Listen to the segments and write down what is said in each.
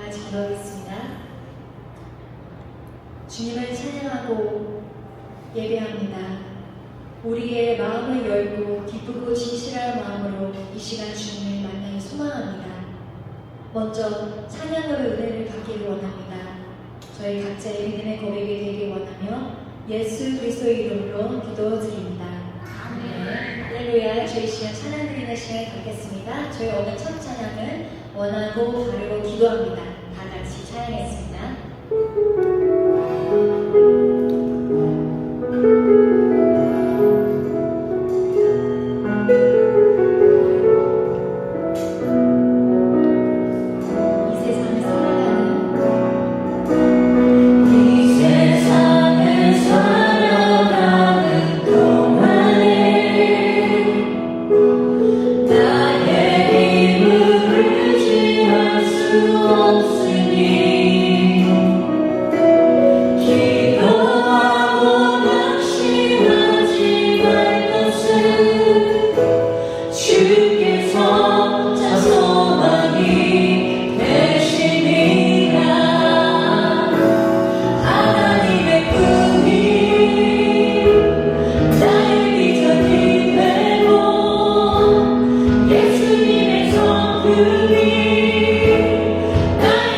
같이 기도하겠습니다. 주님을 찬양하고 예배합니다. 우리의 마음을 열고 기쁘고 진실한 마음으로 이 시간 주님을 만나기 소망합니다. 먼저 찬양으로 은혜를 받기를 원합니다. 저희 각자의 믿음의 고백이 되길 원하며 예수 그리스도의 이름으로 기도드립니다. 아멘. 할렐루야. 저희 시간 찬양 드리는 시간 갖겠습니다. 저희 오늘 첫 찬양은 원하고 바르고 기도합니다. 다 같이 찬양했습니다. 예수님의 성품이 나의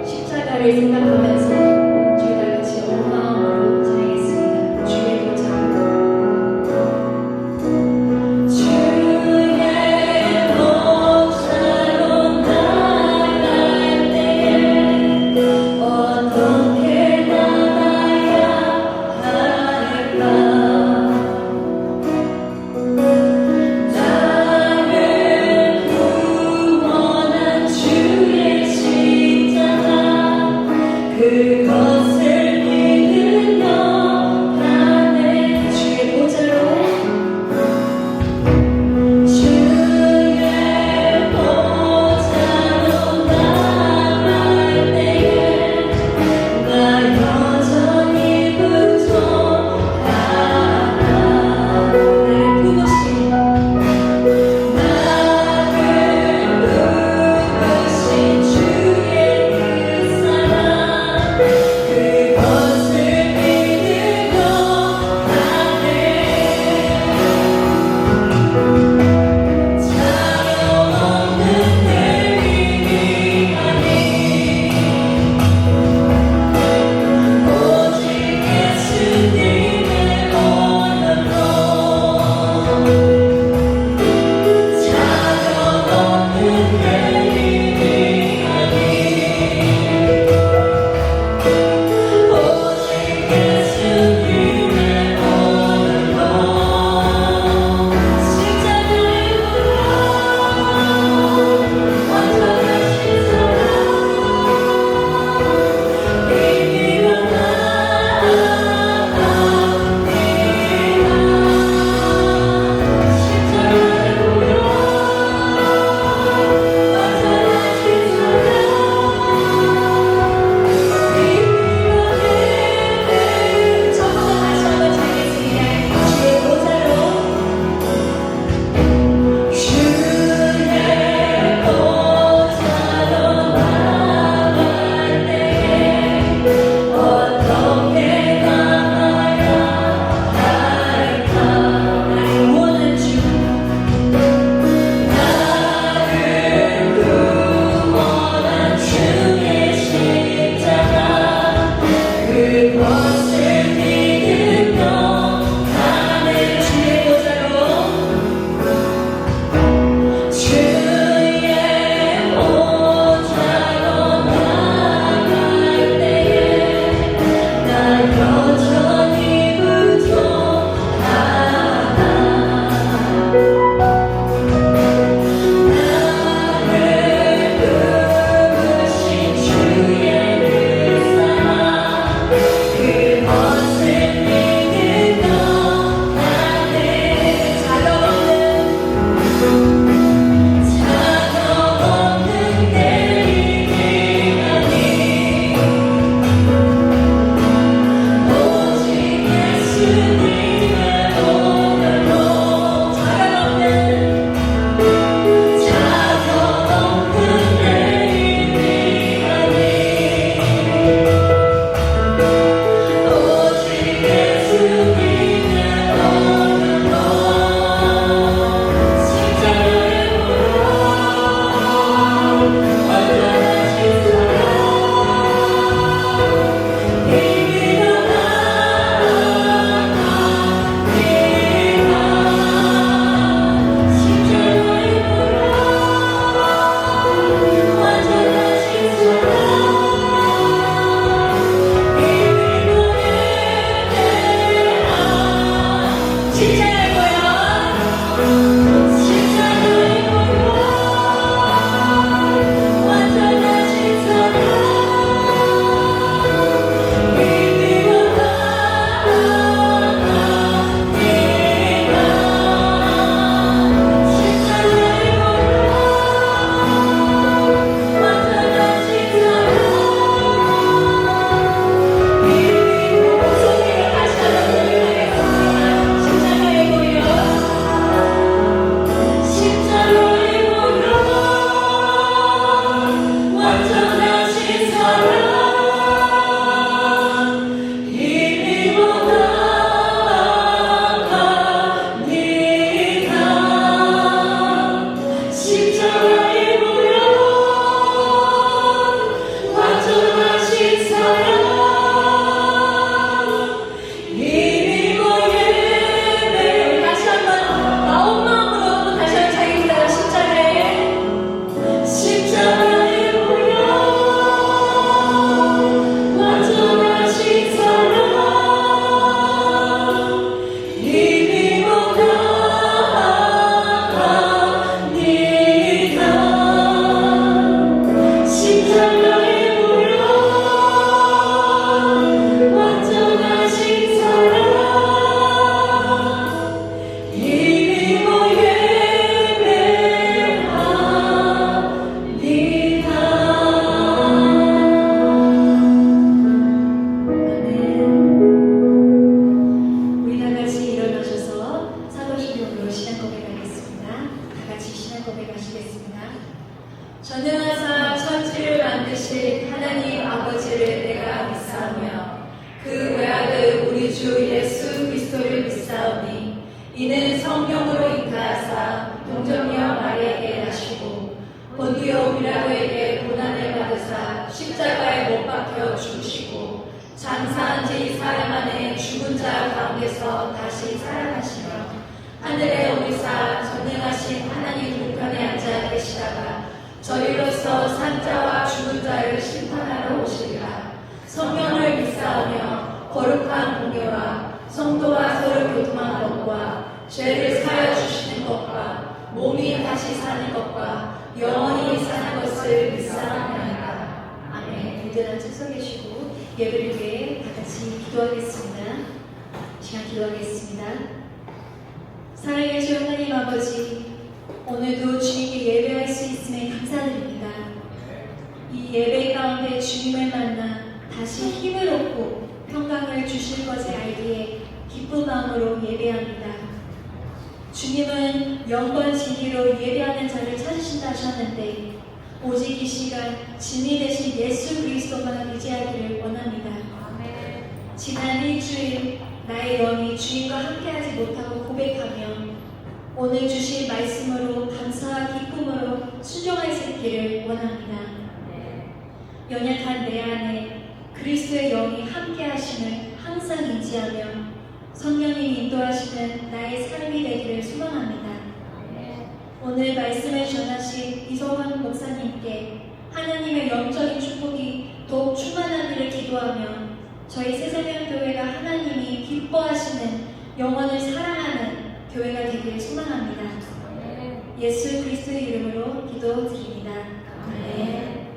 십자가를 생각하면서 저희 다 같이 온 마음으로 찬양했습니다. 주의 도착. 그 전능하사 천지를 만드신 하나님 아버지를 내가 믿사오며 그 외아들 우리 주 예수 그리스도를 믿사오니 이는 성령으로 잉타하사 동정녀 마리아에게 나시고 본디오 빌라도에게 고난을 받으사 십자가에 못 박혀 죽으시고 장사한 지 4일 만에 죽은 자 가운데서 다시 살아나시며 하늘에 오르사 전능하신 하나님 우편에 앉아 계시다가 저희로서 산자와 죽은 자를 심판하러 오시리라. 성령을 믿사오며 거룩한 공교와 성도와 서로 교통한 것과 죄를 사여 주시는 것과 몸이 다시 사는 것과 영원히 사는 것을 믿사옵나이다. 아멘. 모두는 서서 계시고 예배를 위해 다 같이 기도하겠습니다. 시간 기도하겠습니다. 살아계신 하나님 아버지, 오늘도 주님께 예배할 수 있음에 감사드립니다. 이 예배 가운데 주님을 만나 다시 힘을 얻고 평강을 주실 것을 알기에 기쁜 마음으로 예배합니다. 주님은 영권 진리로 예배하는 자를 찾으신다 하셨는데 오직 이 시간 진리 되신 예수 그리스도만 의지하기를 원합니다. 지난 일주일 나의 영이 주님과 함께하지 못하고 고백하며 오늘 주신 말씀으로 감사와 기쁨으로 순종할 수 있기를 원합니다. 연약한 내 안에 그리스도의 영이 함께하심을 항상 인지하며 성령님 인도하시는 나의 삶이 되기를 소망합니다. 오늘 말씀을 전하신 이성환 목사님께 하나님의 영적인 축복이 더욱 충만하기를 기도하며 저희 새사명교회가 하나님이 기뻐하시는 영혼을 사랑하는 교회가 되기를 소망합니다. 예수 그리스도의 이름으로 기도드립니다. 아멘.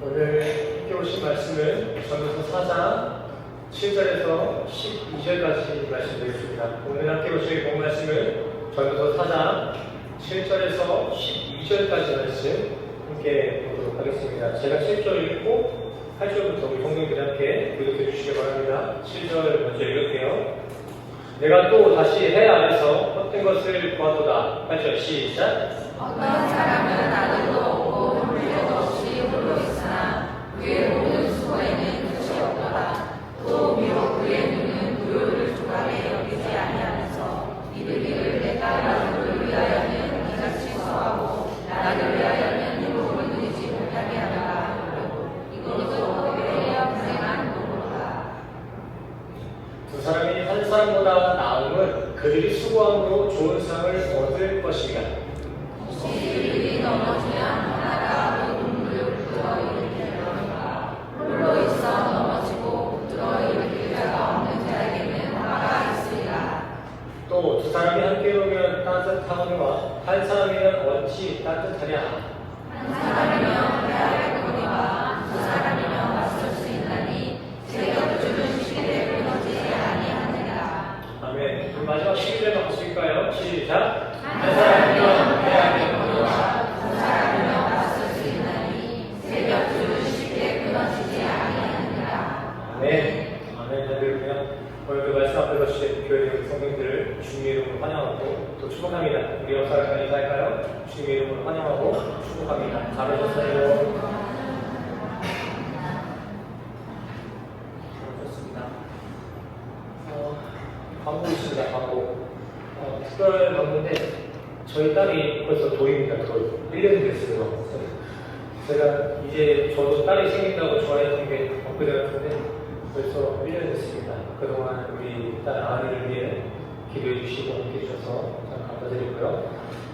오늘 함께 오신 말씀은 전도서 4장 7절에서 12절까지 말씀드리겠습니다. 오늘 함께 오실 본 말씀은 전도서 4장 7절에서 12절까지 말씀 함께 보도록 하겠습니다. 제가 7절 읽고 8절부터 우리 성도님들이 함께 교독해 주시기 바랍니다. 7절 먼저 읽을게요. 내가 또 다시 해 아래서 헛된 것을 보았도다. 8절 시작. 어떤 사람은 아들도 없고 훈련도 없이 홀로 있으나 그의 모든 수고에는 끝이 없더라. 또 비록 그의 눈은 무료를 조각에 여기지 아니하면서 이르기를 내가 나를 위하여는 이같이 서하고 나를 위하여는 이목을 누리지 못하게 하라. 이것도 오히려 불행한 도로다. 두 사람이 한 사람보다 나음은 그들이 수고함으로 좋은 상을 얻을 것이며 이들이 넘어지면 하나가 또 눈물을 붙들어 일으킬 것이다. 홀로 있어 넘어지고 붙들어 일으킬 자가 없는 자에게는 화가 있으리라. 또 두 사람이 함께 오면 따뜻하거니와 한 사람이면 어찌 따뜻하랴. 한 사람이면 배아를 거니와 두 사람이면 맞설 수 있나니 제격주는 쉽게 끊어지지 아니하느니라. 아멘. 그럼 마지막 11절만 보실까요? 시작. 한 사람이면 배아를 거니와 두 사람이면 맞설 수 있나니 제격주는 쉽게 끊어지지 아니하느니라. 아멘. 아멘. 하늘이고요. 오늘 그 말씀 앞에서 주신 교회 성도님들을 주님의 이름으로 환영하고 또 축복합니다. 우리 옆 사람과 인사할까요? 주님의 이름으로 환영하고 축복합니다. 잘하셨어요. 좋습니다. 광고 있습니다. 광고. 특별 광고인데 저희 딸이 벌써 도입니다. 도입. 1년이 됐어요. 제가 이제 저도 딸이 생긴다고 좋아했던 게 엊그제 같은데 벌써 1년이 됐습니다. 그동안 우리 딸 아이를 위해 기도해 주시고 함께 해주셔서 참 감사드리고요.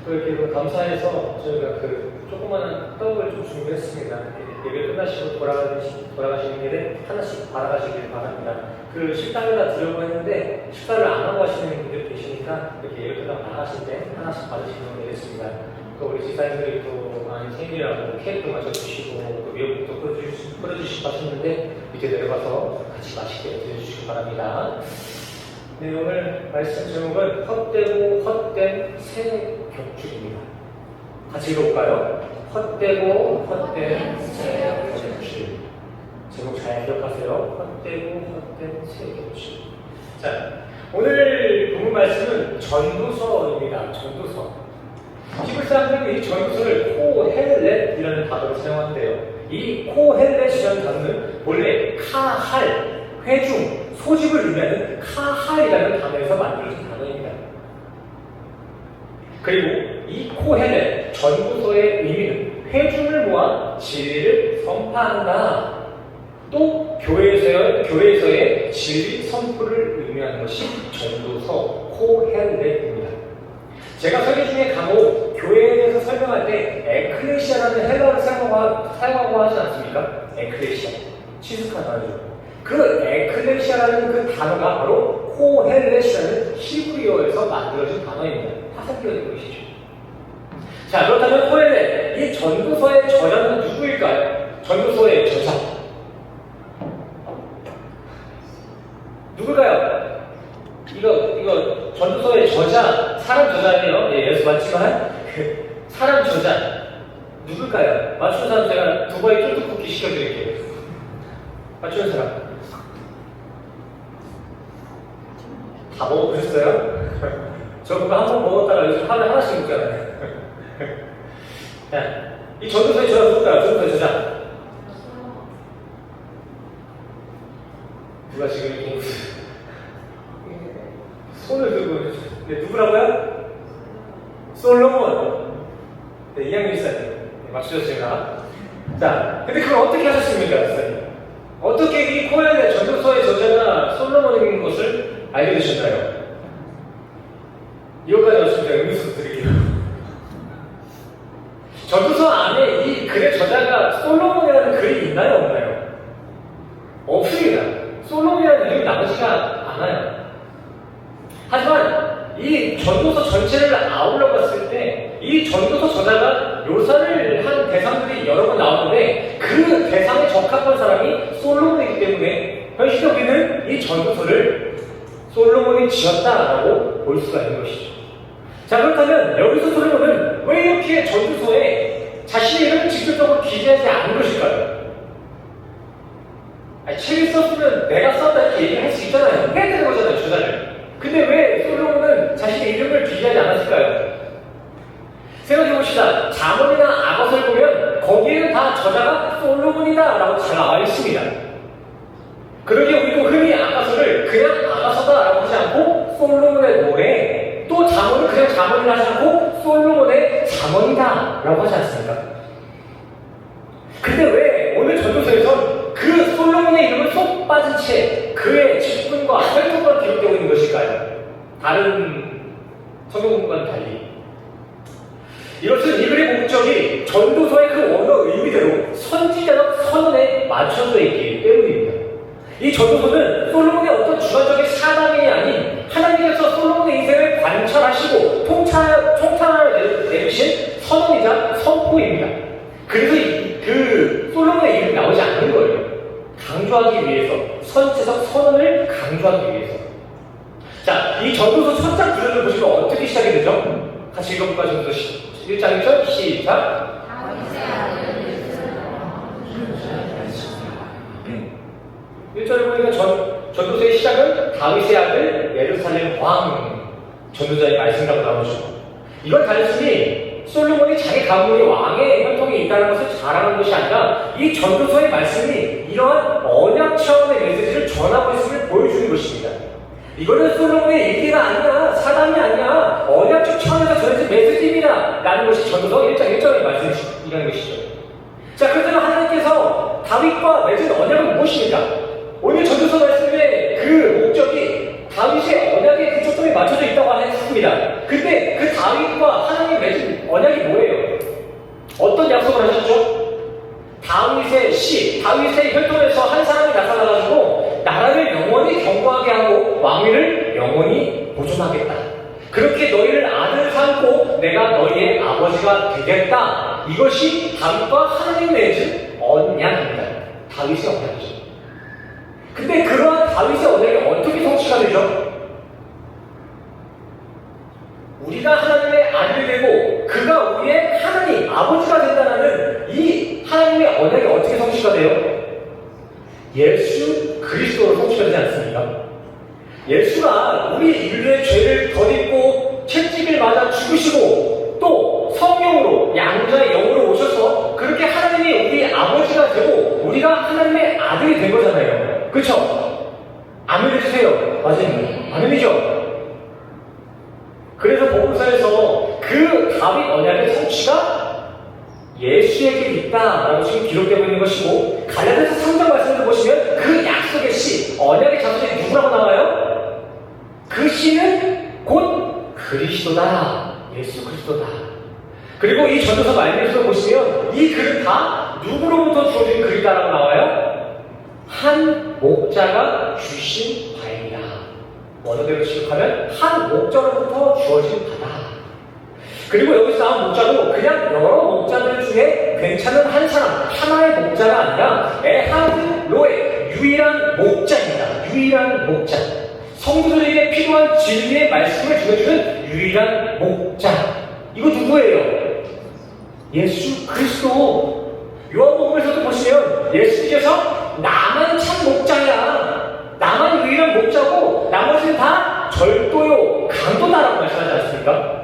또 이렇게 감사해서 저희가 그 조그마한 떡을 좀 준비했습니다. 예배 끝나시고 돌아가시는 길에 하나씩 받아가시길 바랍니다. 그 식당에다 드려고 했는데 식사를 안 하고 하시는 분들 계시니까 이렇게 예배 끝나고 나가실 때 하나씩 받으시면 되겠습니다. 또 우리 집사님들이 또 많이 생일이라고 케이크도 맞춰주시고 또 미역국도 끓여주시고 하셨는데 밑에 내려가서 같이 맛있게 드셔주시기 바랍니다. 네, 오늘 말씀 제목은 헛되고 헛된 새 격주입니다. 같이 읽어볼까요? 헛되고 헛된 새 격주. 제목 잘 기억하세요. 헛되고 헛된 새 격주. 자, 오늘 본문 말씀은 전도서입니다. 전도서. 히브리 사람들은 이 전도서를 코헬렛이라는 단어를 사용하는데요. 이 코헬렛이라는 단어는 원래 카할, 회중, 소집을 의미하는 카할이라는 단어에서 만들어진 단어입니다. 그리고 이 코헬렛, 전도서의 의미는 회중을 모아 진리를 선포한다. 또 교회에서의 진리 선포를 의미하는 것이 전도서 코헬렛입니다. 제가 설교 중에 간혹 교회에 대해서 설명할 때 에클레시아라는 헬라어를 사용하고 하지 않습니까? 에클레시아. 친숙한 단어죠. 그 에클레시아라는 그 단어가 바로 코헬렛이라는 히브리어에서 만들어진 단어입니다. 화살표가 것이죠. 자, 그렇다면 코헬렛, 이 전도서의 저자는 누구일까요? 전도서의 저자. 누굴까요? 이거 전도서의 저자, 사람 저자예요. 예, 예수 맞지만 그 사람 저자 누굴까요? 맞추는 사람 제가 두바이 쫄뚜쿠키 시켜드릴게요. 맞추는 사람 다 먹어보셨어요? 저 그거 한 번 먹었다가 요즘 하나씩 먹잖아요. 자, 이 전도서의 저자 누굴까요? 전도서의 저자 누가 지금 이렇게 손을 들고 네, 누구라고요? 솔로몬. 네, 이양민 목사님. 네, 맞추셨습니다. 자, 근데 그걸 어떻게 하셨습니까, 목사님? 어떻게 이 코헬렛 전도서의 저자가 솔로몬인 것을 알게 되셨나요? 이것까지 왔습니다. 음료수 드릴게요. 전도서 안에 이 글의 저자가 솔로몬이라는 글이 있나요, 없나요? 없습니다. 솔로몬이라는 이름이 나오지가 않아요. 하지만 이 전도서 전체를 아울러 봤을 때 이 전도서 저자가 묘사를 한 대상들이 여러 번 나오는데 그 대상에 적합한 사람이 솔로몬이기 때문에 현실적으로 우리는 이 전도서를 솔로몬이 지었다라고 볼 수가 있는 것이죠. 자, 그렇다면 여기서 솔로몬은 왜 이렇게 전도서에 자신의 이름을 직접적으로 기재하지 않은 것일까요? 책을 썼으면 내가 썼다 이렇게 얘기할 수 있잖아요. 해야 되는 거잖아요, 저자를. 근데 왜 솔로몬은 자신의 이름을 기재하지 않았을까요? 생각해봅시다. 잠언이나 아가서를 보면 거기에는 다 저자가 솔로몬이다 라고 잘 나와 있습니다. 그러기에 우리도 흔히 아가서를 그냥 아가서다 라고 하지 않고 솔로몬의 노래, 또 잠언을 그냥 잠언이라 하지 않고 솔로몬의 잠언이다 라고 하지 않습니까? 근데 왜 오늘 전도서에선 그 솔로몬의 이름을 쏙 빠진 채 그의 직분과 활동만 기록되고 있는 것일까요? 다른 성경 공부와는 달리 이것은 이 글의 목적이 전도서의 그 원어 의미대로 선지자적 선언에 맞춰져 있기 때문입니다. 이 전도서는 솔로몬의 어떤 주관적인 사담이 아닌 하나님께서 솔로몬의 인생을 관찰하시고 통찰을 내주신 선언이자 선포입니다. 그래서 그 솔로몬의 이름이 나오지 않는 거예요. 강조하기 위해서, 선지자적 선언을 강조하기 위해서. 자, 이 전도서 첫 장 구절을 보시면 어떻게 시작이 되죠? 같이 읽어볼까요? 전도서 1장이죠? 시작. 1절을 보니까 전도서의 시작은 다윗의 아들 예루살렘 왕 전도자의 말씀이라고 나오죠. 이건 단순히 솔로몬이 자기 가문이 왕의 혈통에 있다는 것을 자랑하는 것이 아니라 이 전도서의 말씀이 이러한 언약 차원의 메시지를 전하고 있음을 보여주는 것입니다. 이거는 솔로몬의 얘기가 아니야, 사담이 아니야, 언약적 차원에서 전해진 메시지입니다 라는 것이 전도서 1장 1절의 말씀이라는 것이죠. 자, 그렇다면 하나님께서 다윗과 맺은 언약은 무엇입니까? 오늘 전도서 말씀의 그 목적이 다윗의 언약에 그 초점이 맞춰져 있다고 했습니다. 근데 그 다윗과 하나님이 맺은 언약이 뭐예요? 어떤 약속을 하셨죠? 다윗의 혈통에서 한 사람이 나타나가지고 나라를 영원히 경고하게 하고 왕위를 영원히 보존하겠다. 그렇게 너희를 아들 삼고 내가 너희의 아버지가 되겠다. 이것이 다윗과 하나님이 맺은 언약입니다. 다윗의 언약이죠. 근데 그러한 다윗의 언약이 어떻게 성취가 되죠? 우리가 하나님의 아들이 되고 그가 우리의 하나님, 아버지가 된다는 이 하나님의 언약이 어떻게 성취가 돼요? 예수 그리스도로 성취가 되지 않습니까? 예수가 우리 인류의 죄를 덧입고 채찍을 맞아 죽으시고 또 성령으로 양자의 영으로 오셔서 그렇게 하나님이 우리 아버지가 되고 우리가 하나님의 아들이 된 거잖아요. 그렇죠? 아멘 해주세요. 맞아요. 아멘이죠? 그래서 복음서에서 그 다윗 언약의 성취가 예수에게 있다라고 지금 기록되고 있는 것이고, 갈라디아서 3장 말씀을 보시면 그 약속의 씨, 언약의 자손이 누구라고 나와요? 그 씨는 곧 그리스도다. 예수 그리스도다. 그리고 이 전도서 말씀을 보시면 이 글은 다 누구로부터 주어진 글이다라고 나와요? 한 목자가 주신 바입니다. 원어대로 취급하면 한 목자로부터 주어진 바다. 그리고 여기서 나온 목자도 그냥 여러 목자들 중에 괜찮은 한 사람, 하나의 목자가 아니라 에하드로의 유일한 목자입니다. 유일한 목자. 성도들에게 필요한 진리의 말씀을 전해주는 유일한 목자. 이거 누구예요? 예수 그리스도. 요한복음에서도 보시면 예수님께서 나만 참 목자야, 나만 유일한 목자고 나머지는 다 절도요, 강도다라고 말씀하지 않습니까?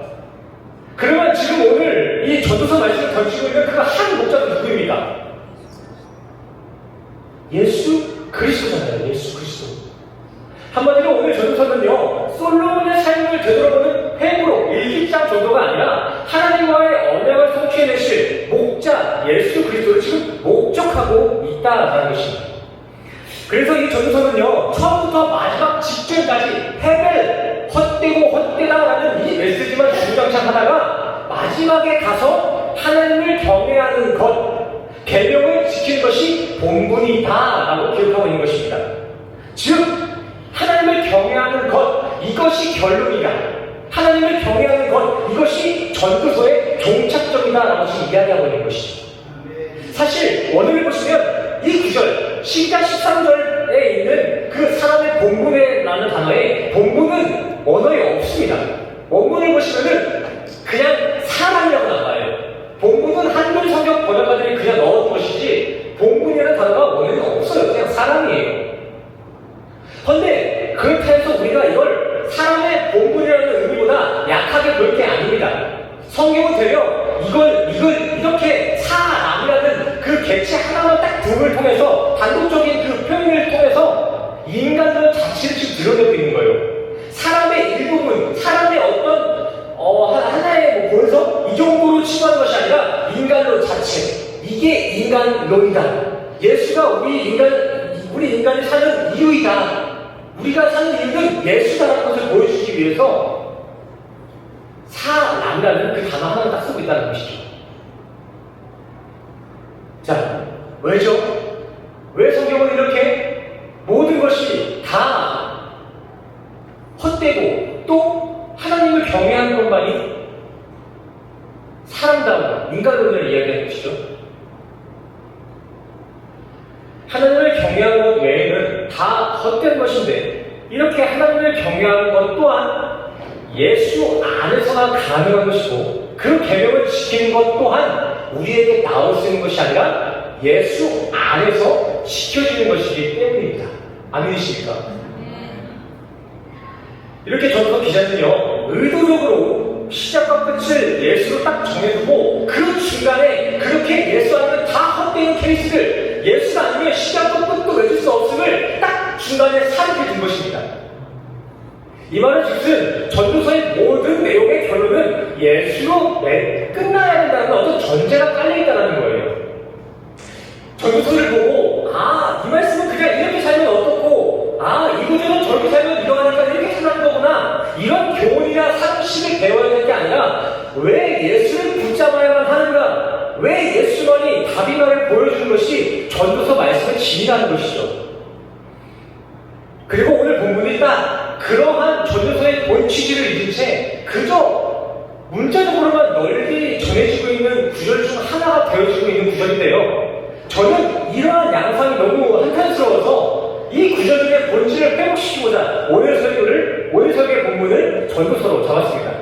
그러면 지금 오늘 이 전도서 말씀을 던지고 있는 그 한 목자는 누구입니까? 예수 그리스도잖아요. 예수 그리스도. 한마디로 오늘 전도서는요, 솔로몬의 삶을 되돌아보는 회고록 일기장 정도가 아니라 하나님과의 언약을 성취해내실 목자 예수 그리스도를 지금 목적하고 있다라는 것입니다. 그래서 이 전도서는요, 처음부터 마지막 직전까지 헤벨, 헛되고 헛되다라는 이 메시지만 주장창 하다가 마지막에 가서 하나님을 경외하는 것, 계명을 지키는 것이 본분이다라고 기록하고 있는 것입니다. 즉 하나님을 경외하는 것, 이것이 결론이다. 하나님을 경외하는 것, 이것이 전도서의 종착점이다라고 지금 이야기하고 있는 것이죠. 사실 원어를 보시면 이 구절, 12장 13절에 있는 그 사람의 본분이라는 단어에 본분은 원어에 없습니다. 원문을 보시면은 그냥 사람이라고 나와요. 본분은 한글 성경 번역가들이 그냥 넣어둔 것이지 본분이라는 단어가 원어에는 없어요. 그냥 사람이에요. 그런데 그렇다 해서 우리가 이걸 사람의 본분이라는 의미보다 약하게 볼 게 아닙니다. 성경은 되려 이걸 이렇게 사람이라는 그 개체 하나만 딱 등을 통해서 단독적인 그 표현을 통해서 인간들 자체를 지금 드러내고 있는 거예요. 사람의 일부분, 사람의 어떤 하나의 본성 이 정도로 치부하는 것이 아니라 인간론 자체. 이게 인간론이다. 예수가 우리 인간이 사는 이유이다. 우리가 사는 이유는 예수다라는 것을 보여주기 위해서 사람이라는 그 단어 하나를 딱 쓰고 있다는 것이죠. 자, 왜죠? 왜 성경은 이렇게 모든 것이 다 헛되고 또 하나님을 경외하는 것만이 사람다운 인간론을 이야기하는 것이죠? 하나님을 경외하는 것 외에는 다 헛된 것인데 이렇게 하나님을 경외하는 것 또한 예수 안에서만 가능한 것이고 그 계명을 지키는 것 또한 우리에게 나올 수 있는 것이 아니라 예수 안에서 지켜지는 것이기 때문입니다. 아멘이십니까? 이렇게 전도서 기자는요, 의도적으로 시작과 끝을 예수로 딱 정해두고 그 중간에 그렇게 예수 아니면 다 헛되는 케이스를 예수가 아니면 시작과 끝도 맺을 수 없음을 딱 중간에 사립해 둔 것입니다. 이 말은 즉슨 전도서의 모든 내용의 결론은 예수로 끝나야 된다는 어떤 전제가 깔려있다는 거예요. 전도서를 보고 이 말씀은 그냥 이렇게 살면 어떻고 이 구절은 저렇게 살면 이러하니까 이렇게 살는 거구나, 이런 교훈이나 상식을 배워야 될 게 아니라 왜 예수를 붙잡아야만 하는가, 왜 예수만이 답이만을 보여주는 것이 전도서 말씀의 진이라는 것이죠. 그리고 오늘 본문이 딱 그러한 전도서의 본 취지를 잊은 채 그저 문자적으로만 널리 전해지고 있는 구절 중 하나가 되어지고 있는 구절인데요, 저는 이러한 양상이 너무 한탄스러워서 이 구절의 본질을 회복시키고자 오늘 설교의 본문을 전도서로 잡았습니다.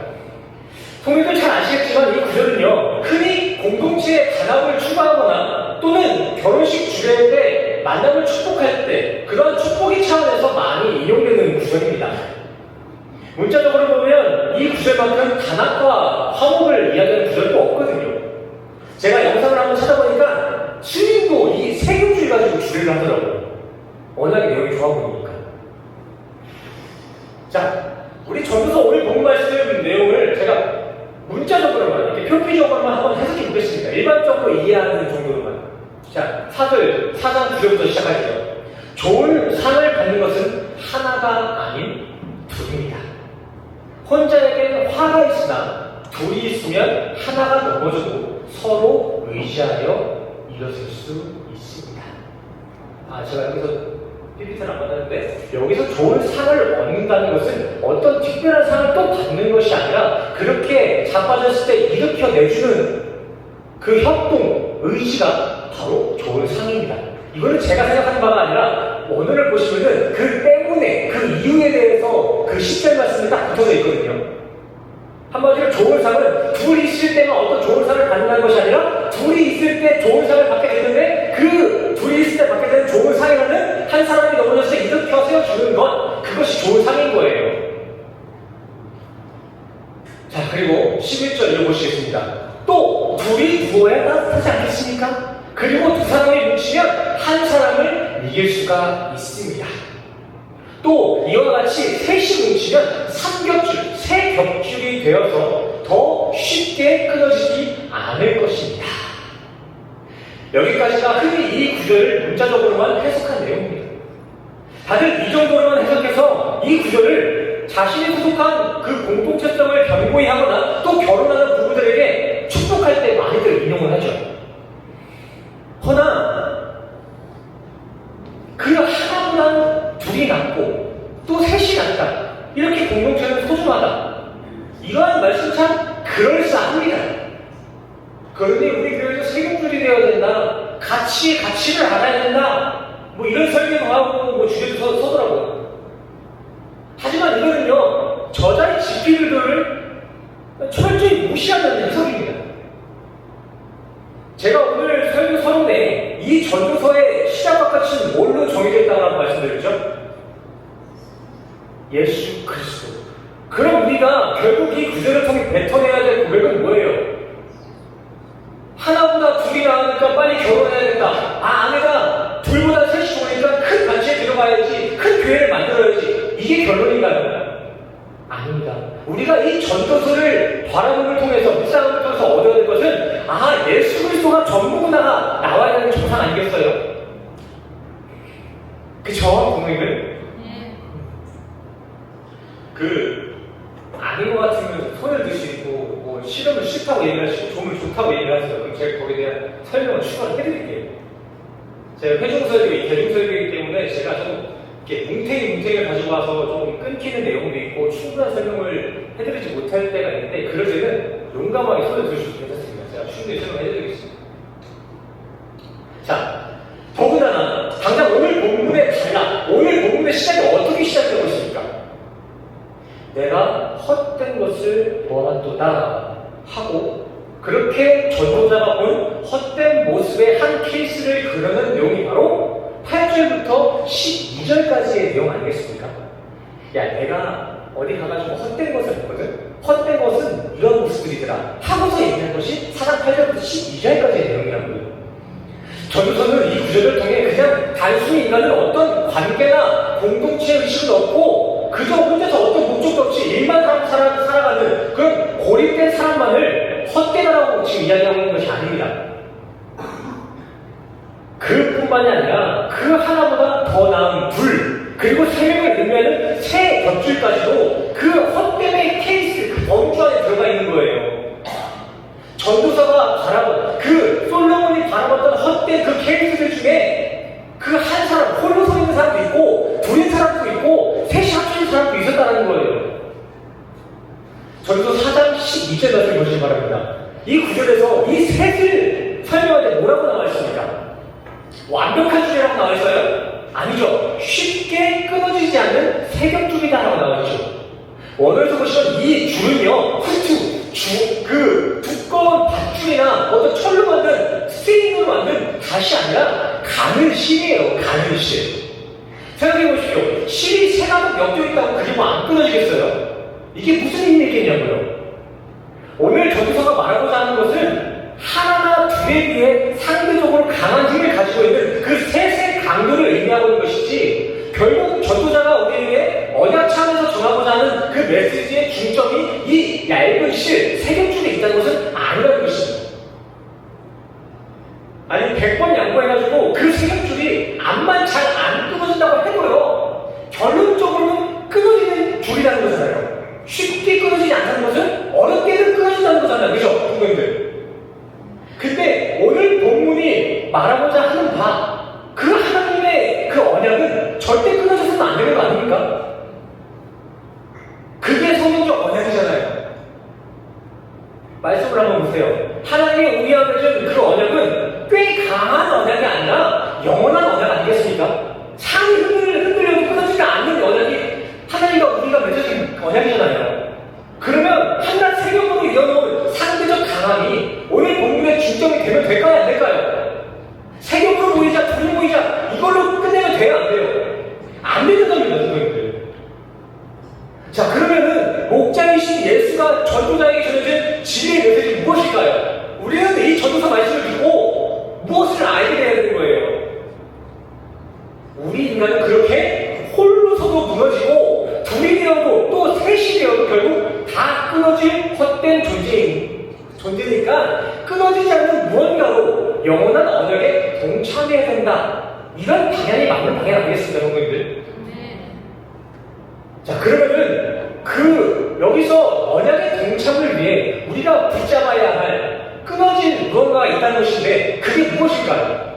성도들 잘 아시겠지만 이 구절은요, 흔히 공동체의 단합을 추구하거나 또는 결혼식 주례 때 만남을 축복할 때 그런 축복의 차원에서 많이 인용되는 구절입니다. 잔악과 화목을 이야기하는 구절도 없거든요. 제가 영상을 한번 찾아보니까 스님도 이 세금줄 가지고 주례를 하더라고요. 워낙에 내용이 좋아 보이니까. 자, 우리 전도서 오늘 본 말씀 내용을 제가 문자적으로만, 이렇게 표피적으로만 한번 해석해 보겠습니다. 일반적으로 이해하는 정도로만. 자, 4장 9절부터 시작하죠. 좋은 상을 받는 것은 하나가 아닌 둘입니다. 혼자에게는 화가 있으나 둘이 있으면 하나가 넘어져도 서로 의지하여 일어설 수 있습니다. 제가 여기서 PPT를 안 받았는데, 여기서 좋은 상을 얻는다는 것은 어떤 특별한 상을 또 받는 것이 아니라 그렇게 자빠졌을 때 일으켜내주는 그 협동, 의지가 바로 좋은 상입니다. 이거는 제가 생각하는 바가 아니라 원어를 보시면은 그 때문에, 그 이유에 대해서 그 10절 말씀이 딱 붙어져 있거든요. 한마디로 좋은 상은 둘이 있을 때만 어떤 좋은 상을 받는다는 것이 아니라 둘이 있을 때 좋은 상을 받게 되는데, 그 둘이 있을 때 받게 되는 좋은 상이라는 한 사람이 넘어졌을 때 일으켜 세워주는 것, 그것이 좋은 상인 거예요. 자, 그리고 11절 읽어보시겠습니다. 또 둘이 누워야 따뜻하지 않겠습니까? 그리고 두 사람이 뭉치면 한 사람을 이길 수가 있습니다. 또 이와 같이 셋이 뭉치면 삼겹줄, 세 겹줄이 되어서 더 쉽게 끊어지지 않을 것입니다. 여기까지가 흔히 이 구절을 문자적으로만 해석한 내용입니다. 다들 이 정도로만 해석해서 이 구절을 자신이 소속한 그 공동체성을 견고히 하거나 또 결혼하는 부부들에게 축복할 때 많이들 인용을 하죠. 허나 그 하나보다 둘이 낫고 또 셋이 낫다, 이렇게 공동체는 소중하다, 이러한 말씀 참 그럴싸합니다. 그런데 우리 교회에서 세금줄이 되어야 된다, 가치를 알아야 된다, 뭐 이런 설명을 하고 뭐 주제도 서더라고요. 하지만 이거는요, 저자의 지필들을 철저히 무시하는 해석입니다. 제가 오늘 설교 서론 내에 이 전도서의 시작과 끝은 뭘로 정해져 있다고 말씀드렸죠? 예수 그리스도. 그럼 우리가 결국 이 구절을 통해 뱉어내야 될 고백은 뭐예요? 하나보다 둘이 나으니까 빨리 결혼해야겠다. 아내가 둘보다 셋이 좋으니까 큰 단체에 들어가야지, 큰 교회를 만들어야지, 이게 결론인가요? 아닙니다. 우리가 이 전도서를 바라봄을 통해서, 묵상을 통해서 얻어야 될 것은, 예수 그리스도가 전부구나 나와야 하는 정상 아니겠어요? 그 저와 부모님은 아닌 것 같으면 손을 드시고, 뭐 싫으면 싫다고 얘기를 하시고, 좋으면 좋다고 얘기를 하세요. 그럼 제가 거기에 대한 설명을 추가를 해드릴게요. 제가 회중설교, 대중설교이기 때문에 제가 좀 이렇게 뭉탱이를 가지고 와서 좀 끊기는 내용도 있고 충분한 설명을 해드리지 못할 때가 있는데, 그럴 때는 용감하게 손을 들으셔도 괜찮습니다. 제가 충분히 설명해드리겠습니다. 자, 더군다나 당장 오늘 본문의 달라, 오늘 본문의 시작이 어떻게 시작되고 있습니까? 내가 헛된 것을 보았도다 하고, 그렇게 전도자가 본 헛된 모습의 한 케이스를 그려는 내용이 바로 8절부터 12절까지의 내용 아니겠습니까? 야, 내가 어디 가가지고 헛된 것을 봤거든? 헛된 것은 이런 모습들이더라 하고서 얘기한 것이 4장 8절부터 12절까지의 내용이라고요. 전도서는 이 구절을 통해 그냥 단순히 인간은 어떤 관계나 공동체 의식을 얻고 그저 혼자서 어떤 목적도 없이 일만 살아가는 그런 고립된 사람만을 헛되다라고 지금 이야기하고 있는 것이 아닙니다. 그뿐만이 아니라 그 하나보다 더 나은 둘, 그리고 세 명을 의미하는 세 겹줄까지도 그 헛됨의 케이스, 그 범주 안에 들어가 있는 거예요. 전도서가 바라본, 그 솔로몬이 바라봤던 헛된 그 케이스들 중에 그 한 사람, 홀로 서 있는 사람도 있고, 둘인 사람도 있고, 셋이 합쳐진 사람도 있었다는 거예요. 전도서 4장 12절 말씀을 보시기 바랍니다. 이 구절에서 이 셋을 설명할 때 뭐라고 나와 있습니까? 완벽한 주제라고 나와 있어요? 아니죠. 쉽게 끊어지지 않는 세겹줄이다라고 나와 있죠. 원어에서 보시면 이 줄은요, 그 두꺼운 밧줄이나 어떤 철로 만든 스테인으로 만든 닷이 아니라 가늘실이에요. 가늘실. 생각해 보십시오. 실이 세 가닥 엮여 있다고 그리고 안 끊어지겠어요? 이게 무슨 힘이 있겠냐고요? 있다는 것은 아니라는 것입니다. 아니 100번 양보해가지고 그 세겹줄이 암만 잘 안 끊어진다고 해도요, 결론적으로는 끊어지는 줄이라는 거잖아요. 쉽게 끊어지지 않는 것은 어렵게는 끊어진다는 거잖아요. 그죠? 동생들. 근데 오늘 본문이 말하고자 하는 바, 그 하나님의 그 언약은 절대 끊어져서는 안 되는 거 아닙니까? 그게 성경적 언약이잖아요. 말씀을 한번 보세요. 하나님이 우리와 맺은 그 언약은 꽤 강한 언약이 아니라 영원한 언약 아니겠습니까? 상이 흔들려도 끊어지지 않는 언약이 하나님과 우리가 맺어진 언약이잖아요. 그러면 한낱 세력으로 이어놓은 상대적 강함이 오늘 본문의 중점이 되면 될까요? 안 될까요? 세력으로 모이자, 둘이 모이자, 이걸로 끝내면 돼요? 안 돼요? 안 되는 겁니다, 선생님들. 자, 그러면은 목자이신 예수가 전도자에게 전해진 진리의 메시지 무엇일까요? 우리는 이 전도서 말씀을 듣고 무엇을 알게 돼야 되는 거예요? 우리 인간은 그렇게 홀로서도 무너지고 둘이 되어도 또 셋이 되어도 결국 다 끊어질 헛된 존재니까 끊어지지 않는 무언가로 영원한 언약에 동참해야 된다. 이런 방향이 맞는 방향 아니겠습니까, 성도님들? 자, 그러면은 여기서 언약의 동참을 위해 우리가 붙잡아야 할 끊어진 무언가가 있다는 것인데 그게 무엇일까요?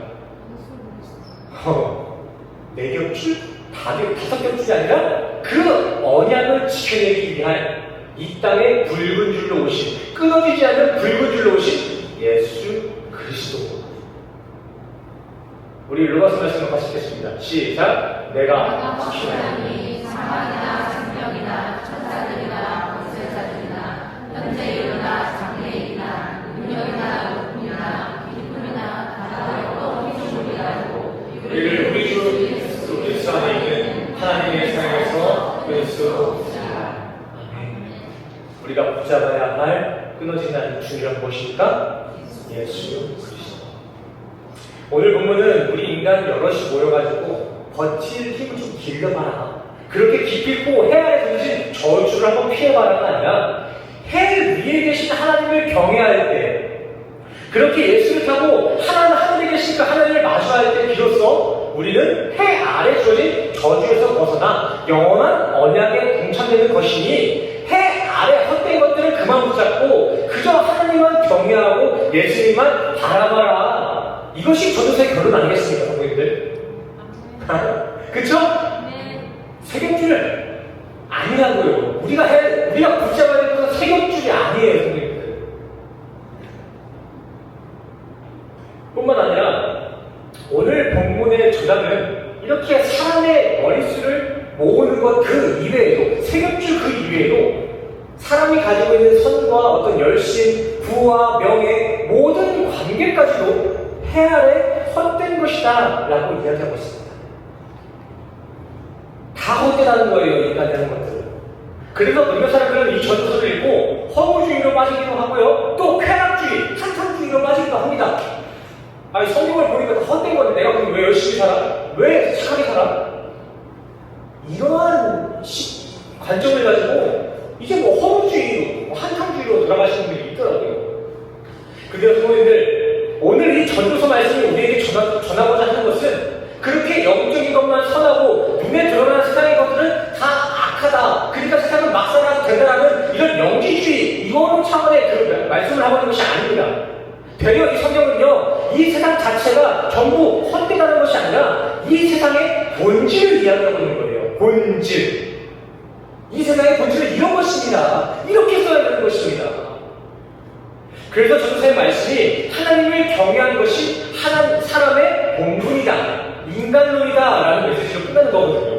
네 겹줄? 다섯 겹줄이 아니라 그 언약을 지켜내기 위한 이 땅에 붉은 줄로 오신, 끊어지지 않는 붉은 줄로 오신 예수 그리스도. 우리 루가서 말씀을 같이 읽겠습니다. 시작. 내가 하나님이 사망이나 생명이나 천사들이나 권세자들이나 현재 일어나 장래이나 능력이나 높음이나 기쁨이나 바다의 어떤 피조물이라도 우리를 우리 주 예수 그리스도 안에 있는 하나님의 사랑에서 그리스도. 우리가 붙잡아야 할 끊어지지 않는 줄이란 무엇입니까? 예수 그리스도. 오늘 본문은 우리 인간 여럿이 모여가지고 버틸 힘을 좀 길러봐라, 그렇게 기필코 해 아래 던진 저주를 한번 피해봐라가 아니라 해 위에 계신 하나님을 경외할 때, 그렇게 예수를 타고 하늘에 계신 그 하나님을 마주할 때 비로소 우리는 해 아래 주어진 저주에서 벗어나 영원한 언약에 동참되는 것이니, 해 아래 헛된 것들을 그만 붙잡고 그저 하나님만 경외하고 예수님만 바라봐라. 이것이 전도서의 결론 아니겠습니까, 성도님들? 그쵸? 세겹줄 아니라고요. 우리가 붙잡아야 될 것은 세겹줄이 아니에요, 성도님들. 뿐만 아니라 오늘 본문의 저자는 이렇게 사람의 머릿수를 모으는 것 그 이외에도, 세겹줄 그 이외에도 사람이 가지고 있는 선과 어떤 열심, 부와 명예, 모든 관계까지도 해 아래 헛된 것이다 라고 이야기하고 있습니다. 다 헛되다는 거예요, 인간이 하는 것들은. 그래서 몇몇 사람들은 이 전도서를 읽고 허무주의로 빠지기도 하고요, 또 쾌락주의, 한탕주의로 빠지기도 합니다. 아니, 성경을 보니까 다 헛된 건데 내가 그럼 왜 열심히 살아? 왜 착하게 살아? 이러한 관점을 가지고 이제 뭐 허무주의로, 한탕주의로 돌아가시는 분이 있더라고요. 근데 성도님들, 오늘 이 전도서 말씀이 우리에게 전하고자 하는 것은 그렇게 영적인 것만 선하고 눈에 드러나는 세상의 것들은 다 악하다, 그러니까 세상은 막 살아도 된다라는 이런 영지주의, 이런 차원의 그 말씀을 하고 있는 것이 아닙니다. 되려 이 성경은요, 이 세상 자체가 전부 헛되다는 것이 아니라 이 세상의 본질을 이야기하고 있는 거예요. 본질. 이 세상의 본질은 이런 것입니다. 이렇게 써야 되는 것입니다. 그래서 전도서의 말씀이 하나님을 경외하는 것이 사람의 본분이다, 인간론이다 라는 메시지로 끝나는 거거든요.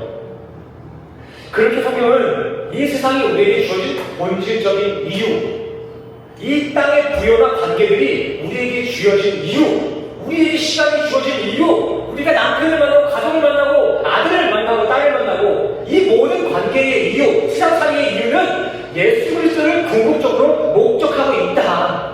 그렇게 성경은 이 세상이 우리에게 주어진 본질적인 이유, 이 땅의 부여나 관계들이 우리에게 주어진 이유, 우리에게 시간이 주어진 이유, 우리가 남편을 만나고 가족을 만나고 아들을 만나고 딸을 만나고 이 모든 관계의 이유, 세상살이의 이유는 예수 그리스도를 궁극적으로 목적하고 있다.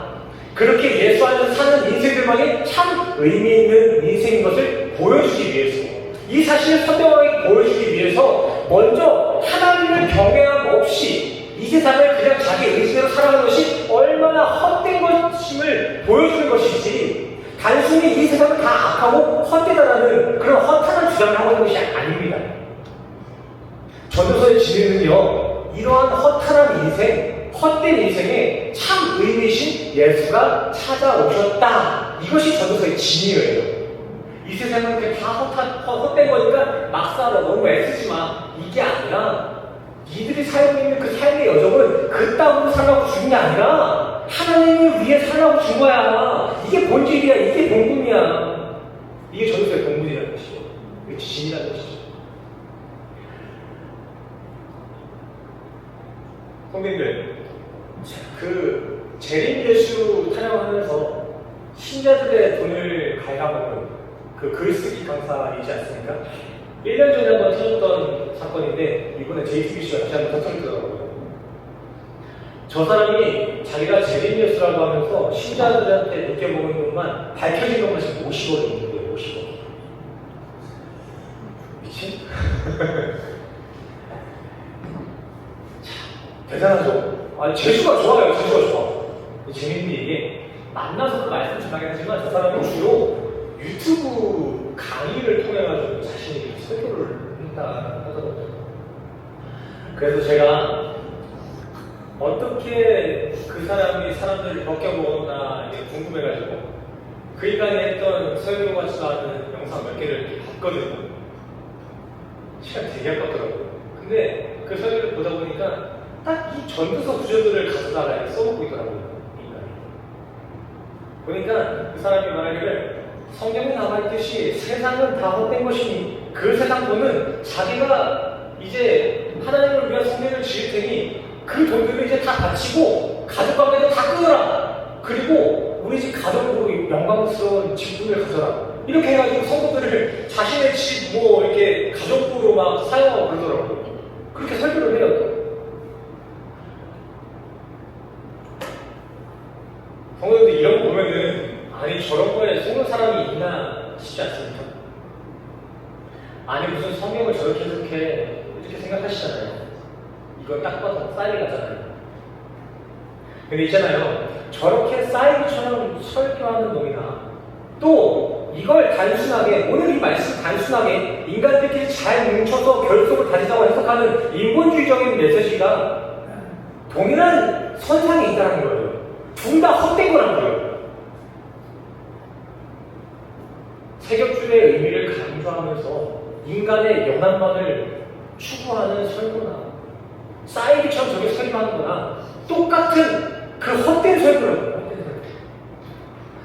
그렇게 예수 안에서 사는 인생들만이 참 의미 있는 인생인 것을 보여주기 위해서, 이 사실을 선명하게 보여주기 위해서 먼저 하나님을 경외함 없이 이 세상을 그냥 자기 의지대로 살아가는 것이 얼마나 보여주는 것이지 단순히 이 세상은 다 악하고 헛되다라는 그런 허탄한 주장을 하고 있는 것이 아닙니다. 전도서의 진리는요, 이러한 허탄한 인생, 헛된 인생에 참 의미신 예수가 찾아오셨다. 이것이 전도서의 진리예요. 이 세상은 그게 다 헛된 거니까 막 살아, 너무 애쓰지 마. 이게 아니라 니들이 살고 있는 그 삶의 여정은 그따구로 살라고 죽은 게 아니라 하나님을 위해 살라고 준 거야. 이게 본질이야. 이게 본분이야. 이게 전도서의 본분이라는 것이죠. 이게 진리라는 것이죠. 선배님들, 그 재림 예수 타령하면서 신자들의 돈을 갉아먹은 그 글쓰기 강사이지 않습니까? 1년 전에 한번 터졌던 사건인데 이번에 JTBC가 다시 한번 터뜨리더라고요. 저 사람이 자기가 재림 예수라고 하면서 신자들한테 느껴먹은 돈만 밝혀진 것만 지금 50억이 있는데요. 50억. 미친? 대단하죠. 아니, 재수가 좋아요. 재수가 좋아. 재밌는 게 이게 만나서 그 말씀 전하긴 하지만 저 사람이 주로 유튜브 강의를 통해가지고 자신이 설교를 한다 하더라고요. 그래서 제가 어떻게 그 사람이 사람들을 벗겨먹었나 궁금해가지고 그 인간이 했던 설교 같지도 않은 영상 몇 개를 봤거든요. 시간 되게 아깝더라고요. 근데 그 설교를 보다 보니까 딱 이 전도서 구절들을 가져다가 이렇게 써놓고 있더라고요. 인간이. 보니까 그 사람이 말하기를 성경에 나와있듯이 세상은 다 헛된 것이니 그 세상 돈은 자기가 이제 하나님을 위한 성전을 지을 테니 그 돈들을 이제 다 바치고 가족관계도 다 끊어라. 그리고 우리 집 가족으로 영광스러운 집들을 가져라. 이렇게 해가지고 성도들을 자신의 집 뭐 이렇게 가족부로 막 사용하고 그러더라고요. 그렇게 설교를 해요. 성도들 이런 거 보면은 아니 저런 거에 속는 사람이 있나 싶지 않습니까? 아니 무슨 성경을 저렇게 해석해 이렇게 생각하시잖아요. 이건 딱 봐도 사이비 같잖아요. 근데 있잖아요. 저렇게 사이비처럼 설교하는 놈이나 또 이걸 단순하게 오늘 이 말씀 단순하게 인간들끼리 잘 뭉쳐서 결속을 다지자고 해석하는 인본주의적인 메시지가 동일한 선상에 있다는 거예요. 둘 다 헛된 거란 거예요. 세격주의 의미를 강조하면서 인간의 연합만을 추구하는 설교나 사이비처럼 저게 설교하는 거나 똑같은 그 헛된 설교라고요.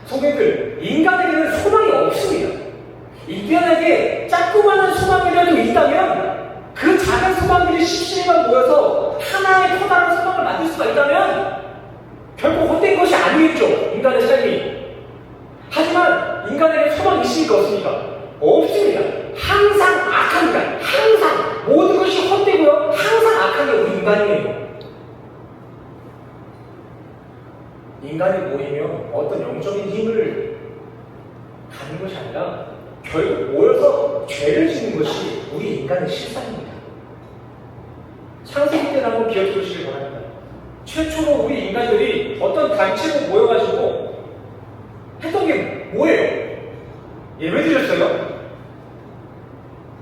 성경들, 인간에게는 소망이 없습니다. 인간에게 자꾸만한 소망이라도 있다면 그 작은 소망들이 십시일반 모여서 하나의 커다란 소망을 만들 수가 있다면 결코 헛된 것이 아니겠죠. 인간의 삶이. 하지만 인간에게 소망이 있습니까? 없습니까? 없습니다. 항상 악합니다. 항상 모든 것이 헛되고요. 항상 악한 게 우리 인간이에요. 인간이 모이면 어떤 영적인 힘을 갖는 것이 아니라 결국 모여서 죄를 짓는 것이 우리 인간의 실상입니다. 창세기 때를 한번 기억해 주시길 바랍니다. 최초로 우리 인간들이 어떤 단체로 모여가지고 했던 게 뭐예요? 예배 드렸어요?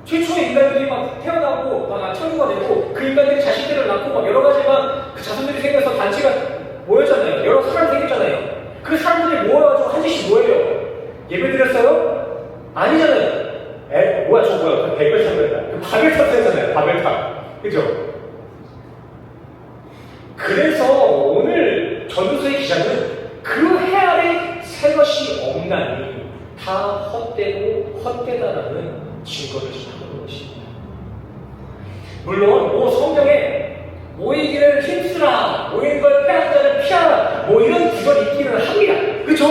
최초의 인간들이 막 태어나고 막 천주가 되고 그 인간들이 자식들을 낳고 막 여러 가지 막 그 자손들이 생겨서 단체가 모였잖아요. 여러 사람이 생겼잖아요. 그 사람들이 모여가지고 한 짓이 뭐예요? 예배 드렸어요? 아니잖아요. 뭐야 저 뭐야? 백별탑 그랬다. 그 바벨탑 했잖아요. 바벨탑. 그죠? 그래서 오늘 전도서의 기자는 그 해 아래 새 것이 없나니 다 헛되고 헛되다라는 증거를 하는 것입니다. 물론 뭐 성경에 모이기를 힘쓰라, 모이는 걸 피하는 자를 피하라, 뭐 이런 구절이 있기는 합니다. 그렇죠?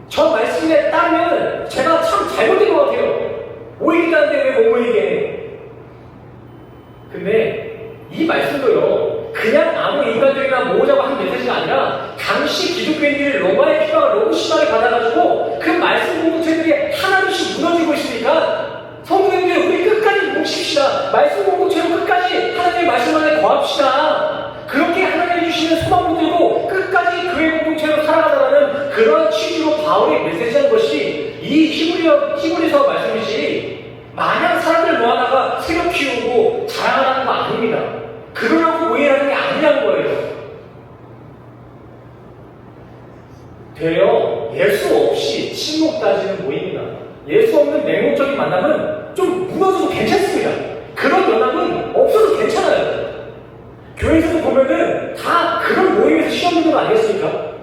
저 말씀에 따르면 제가 참 잘못된 것 같아요. 모이기다는데 왜 못 모이게 해? 근데 이 말씀도요, 그냥 아무 인간들이나 모으자고 한 메시지가 아니라 당시 기독교인들이 로마의 피박을 너무 심하게 받아가지고 그 말씀 공동체들이 하나둘씩 무너지고 있으니까 성도님들 우리 끝까지 뭉칩시다. 말씀 공동체로 끝까지 하나님 되어 예수 없이 친목 따지는 모임이나 예수 없는 맹목적인 만남은 좀 무너져도 괜찮습니다. 그런 연합은 없어도 괜찮아요. 교회에서도 보면은 다 그런 모임에서 시험 듣는 거 아니겠습니까?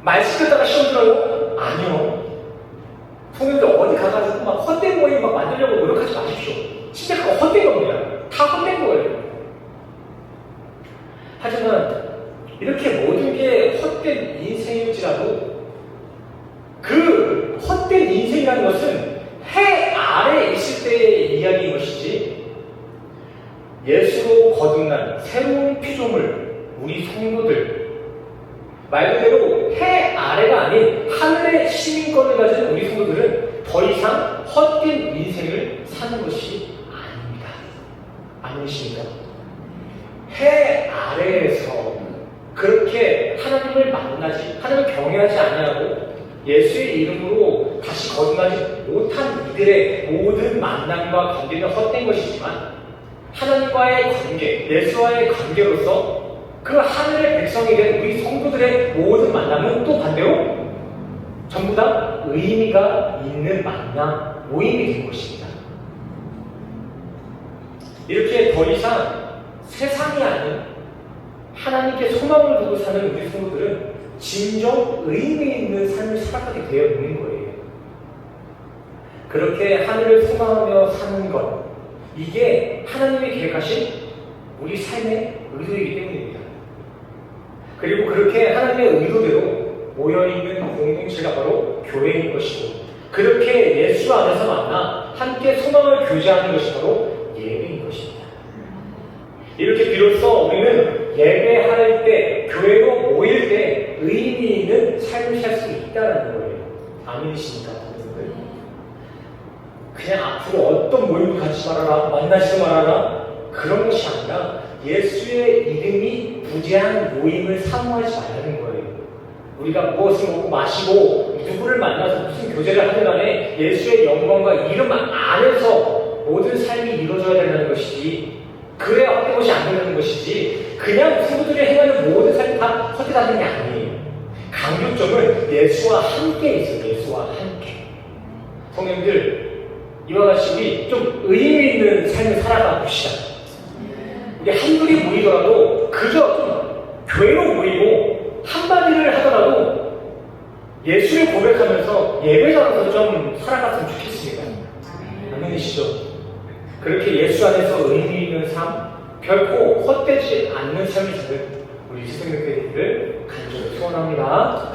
말씀 듣다가 시험 들어요? 아니요. 성도님들 어디 가가지고 막 헛된 모임 막 만들려고 노력하지 마십시오. 진짜 그거 헛된 겁니다. 다 헛된 거예요. 하지만 이렇게 모든 게 헛된 인생일지라도 그 헛된 인생이라는 것은 해 아래 있을 때의 이야기인 것이지 예수로 거듭난 새로운 피조물 우리 성도들 말 그대로 해 아래가 아닌 하늘의 시민권을 가진 우리 성도들은 더 이상 헛된 인생을 사는 것이 아닙니다. 아니십니까? 해 아래에서 그렇게 하나님을 만나지, 하나님을 경외하지 아니하고 예수의 이름으로 다시 거듭나지 못한 이들의 모든 만남과 관계는 헛된 것이지만 하나님과의 관계, 예수와의 관계로서 그 하늘의 백성이 된 우리 성도들의 모든 만남은 또 반대로 전부 다 의미가 있는 만남, 모임이 된 것입니다. 이렇게 더 이상 세상이 아닌 하나님께 소망을 두고 사는 우리 성도들은 진정 의미 있는 삶을 살아가게 되어 있는 거예요. 그렇게 하늘을 소망하며 사는 것, 이게 하나님이 계획하신 우리 삶의 의도이기 때문입니다. 그리고 그렇게 하나님의 의도대로 모여있는 공동체가 바로 교회인 것이고 그렇게 예수 안에서 만나 함께 소망을 교제하는 것이 바로 예배인 것입니다. 이렇게 비로소 우리는 예배할 때, 교회로 모일 때 의미 있는 삶을 살 수 있다는 거예요. 아멘이십니까? 그냥 앞으로 어떤 모임도 같이 말하라, 만나지도 말아라 그런 것이 아니라 예수의 이름이 부재한 모임을 사모하지 말라는 거예요. 우리가 무엇을 먹고 마시고 누구를 만나서 무슨 교제를 하든 간에 예수의 영광과 이름 안에서 모든 삶이 이루어져야 된다는 것이지 그래야 헛된 것이 안 된다는 것이지 그냥 성도들이 행하는 모든 삶이 다 헛되다는 게 아니에요. 강조점은 예수와 함께 있어요. 예수와 함께. 성령님들 이와 같이 우리 좀 의미 있는 삶을 살아가 봅시다. 우리 한둘이 모이더라도 그저 좀 교회로 모이고 한마디를 하더라도 예수를 고백하면서 예배자로서 좀 살아갔으면 좋겠습니다. 아멘이시죠? 그렇게 예수 안에서 의미 있는 삶, 결코 헛되지 않는 삶을 사는 우리 시생명교회를 간절히 소원합니다.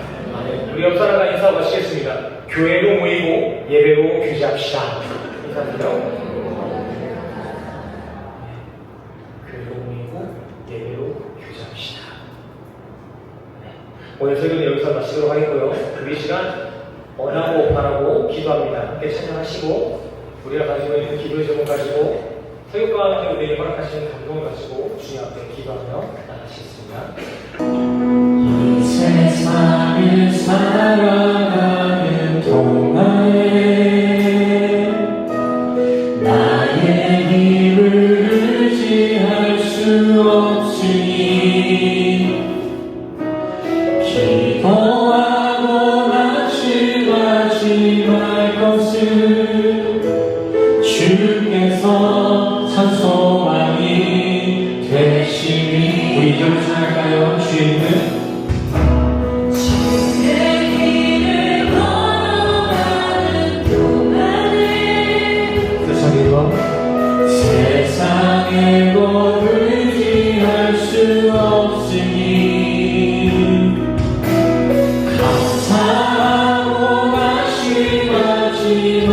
우리 옆 사람과 인사 마치겠습니다. 교회로 모이고 예배로 교제합시다. 인사드려. 교회로 모이고 예배로 교제합시다. 오늘 설교는 여기서 마치도록 하겠고요. 우리 시간 원하고 바라고 기도합니다. 함께 찬양하시고 우리가 가지고 있는 기도의 제목 가지고 설교과 함께 우리에게 허락하시는 감동을 가지고 주님 앞에 기도하며 나가시겠습니다. 이 세상을 살아가는 동안에 나의 힘을 의지할 수 없으니 기도하고 낙심하지 말 것을 주께서 참 소망이 되시니 우리 이름을 찬양할까요? 주님은 세상에 곧 의지할 수 없으니 감사하고 낙심하지 말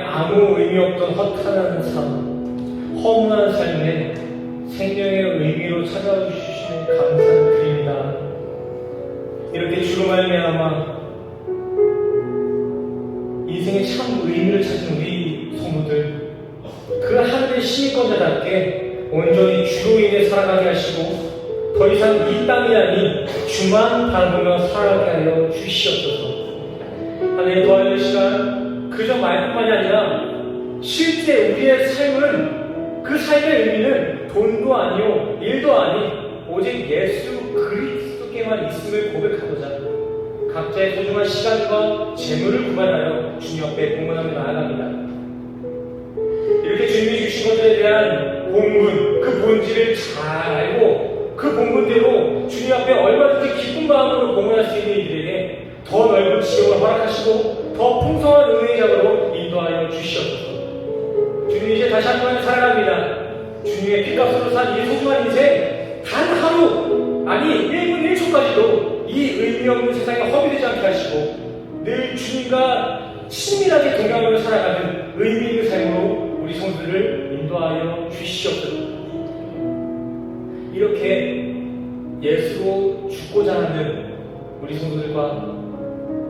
아무 의미 없던 허탄한 삶, 허무한 삶에 생명의 의미로 찾아와 주시는 감사를 드립니다. 이렇게 주로 말미암아 인생의 참 의미를 찾은 우리 성도들, 그 하늘의 시민권자답게 온전히 주로 인해 살아가게 하시고 더 이상 이 땅이 아닌 주만 바라보며 살아가게 하여 주시옵소서. 하나님 도와주는 시간 그저 말뿐만이 아니라 실제 우리의 삶은, 그 삶의 의미는 돈도 아니요 일도 아닌 오직 예수 그리스도께만 있음을 고백하고자 각자의 소중한 시간과 재물을 구간하여 주님 앞에 봉헌하며 나아갑니다. 이렇게 주님이 주신 것들에 대한 본분, 그 본질을 잘 알고 그 본분대로 주님 앞에 얼마든지 기쁜 마음으로 봉헌할 수 있는 이들에게 더 넓은 지역을 허락하시고 더 풍성한 은혜의 장으로 인도하여 주시옵소서. 주님, 이제 다시 한번 살아갑니다. 주님의 피값으로 산 이 소중한 인생 단 하루, 아니 1분 1초까지도 이 의미 없는 세상에 허비되지 않게 하시고 늘 주님과 친밀하게 동행하며 살아가는 의미 있는 삶으로 우리 성도들을 인도하여 주시옵소서. 이렇게 예수로 죽고자 하는 우리 성도들과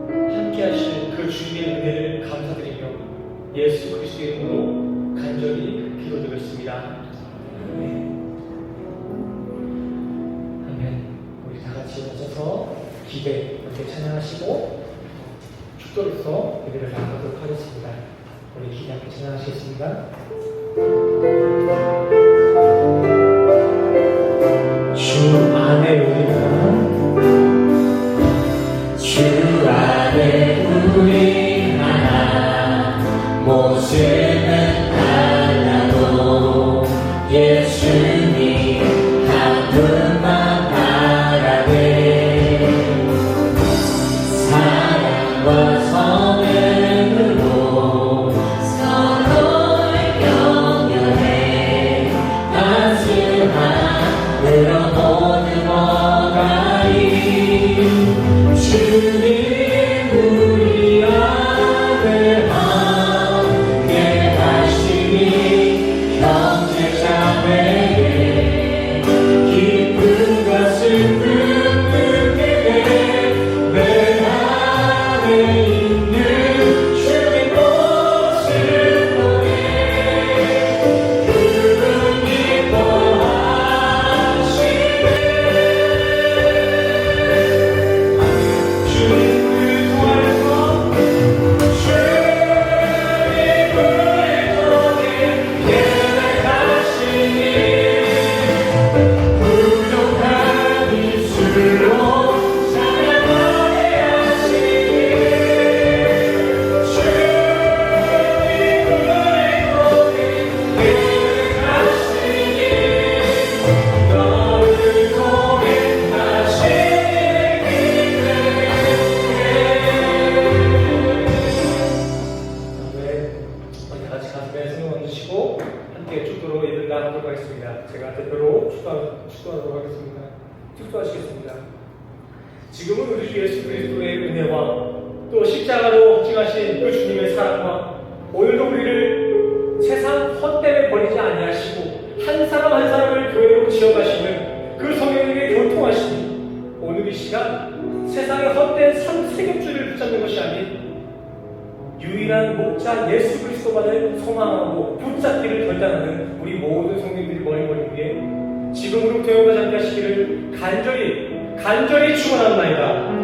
함께 하시는 그 주님의 은혜를 감사드리며 예수 그리스도의 이름으로 간절히 기도드렸습니다. 아멘. 우리 다 같이 앉아서 기대 이렇게 찬양하시고 축도로서 예배를 나가도록 하겠습니다. 우리 기대 함께 찬양하시겠습니다. 주 안에 우리 하나 모습은 달라도 예수님 한 분만 바라네 사랑과 선행으로 서로를 격려해 따스한 그런 모든 어가이 주님 우리 안에 함께 하시니 형제 자매의 기쁨과 슬픔 느끼게 내 안에 있는 주님 모습 보내 그분 기뻐하시네 주님을 통해서 주님을 통해 예배하시니 부족한 입술로 찬양하게 하시니 주님을 통해 예배하시니 너를 통해 하시니 우리 다 같이 가슴에 손을 얹으시고 함께 축도로 예배를 나누도록 하겠습니다. 제가 대표로 축도하도록 하겠습니다. 축도하시겠습니다. 지금은 우리 주 예수 그리스도의 은혜와 또 십자가로 헌증하신 그 주님의 사랑과 오늘도 우리를 세상 헛되에 버리지 아니하시고 한 사람 한 사람을 교회로 지어가시는 그 성령님의 교통하시니 오늘 이 시간 세상의 헛된 세겜줄을 붙잡는 것이 아닌 유일한 목자 예수 그리스도만을 소망하고 붙잡기를 결단하는 우리 모든 성도님들이 머리 위에 지금으로부터 영원하지 않게 하시기를 간절히 축원합니다.